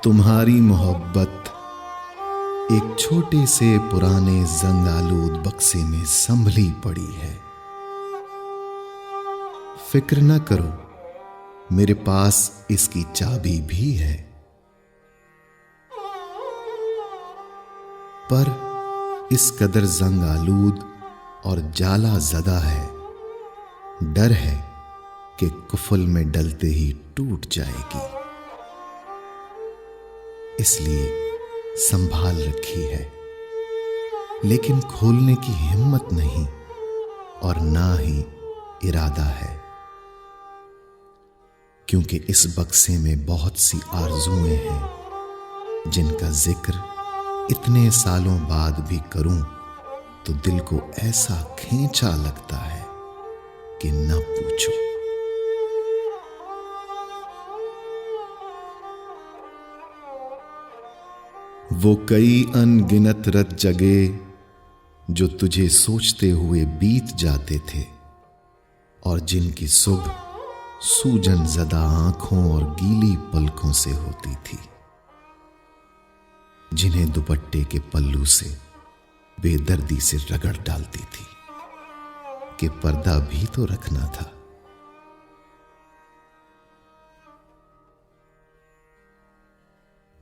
तुम्हारी मोहब्बत एक छोटे से पुराने जंग आलूद बक्से में संभली पड़ी है। फिक्र न करो, मेरे पास इसकी चाबी भी है। पर इस कदर जंग आलूद और जाला ज़दा है, डर है कि कुफल में डलते ही टूट जाएगी। इसलिए संभाल रखी है, लेकिन खोलने की हिम्मत नहीं और ना ही इरादा है, क्योंकि इस बक्से में बहुत सी आरज़ुएं हैं जिनका जिक्र इतने सालों बाद भी करूं तो दिल को ऐसा खींचा लगता है कि न पूछो। वो कई अनगिनत रत जगे जो तुझे सोचते हुए बीत जाते थे, और जिनकी सुबह सूजन ज़दा आंखों और गीली पलकों से होती थी, जिन्हें दुपट्टे के पल्लू से बेदर्दी से रगड़ डालती थी कि पर्दा भी तो रखना था।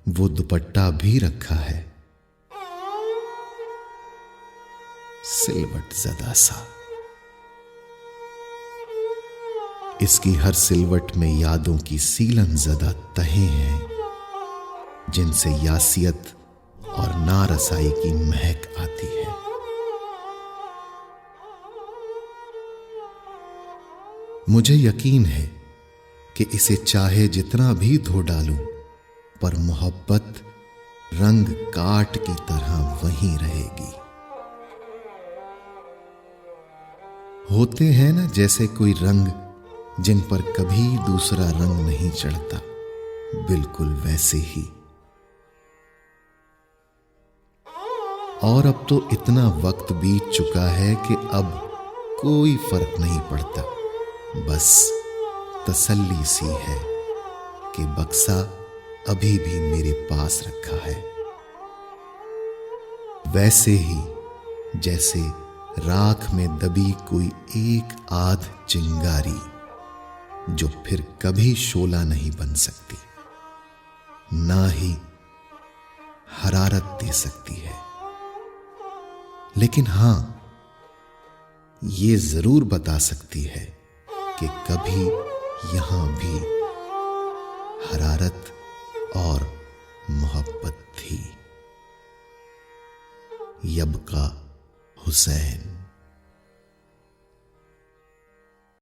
वो दुपट्टा भी रखा है, सिलवट ज़दा सा। इसकी हर सिलवट में यादों की सीलन ज़दा तहें हैं, जिनसे यासियत और नारसाई की महक आती है। मुझे यकीन है कि इसे चाहे जितना भी धो डालूं, पर मोहब्बत रंग काट की तरह वहीं रहेगी। होते हैं ना जैसे कोई रंग जिन पर कभी दूसरा रंग नहीं चढ़ता, बिल्कुल वैसे ही। और अब तो इतना वक्त बीत चुका है कि अब कोई फर्क नहीं पड़ता। बस तसल्ली सी है कि बक्सा अभी भी मेरे पास रखा है, वैसे ही जैसे राख में दबी कोई एक आध चिंगारी जो फिर कभी शोला नहीं बन सकती, ना ही हरारत दे सकती है। लेकिन हां, ये जरूर बता सकती है कि कभी यहां भी हरारत और मोहब्बत थी। यबका हुसैन।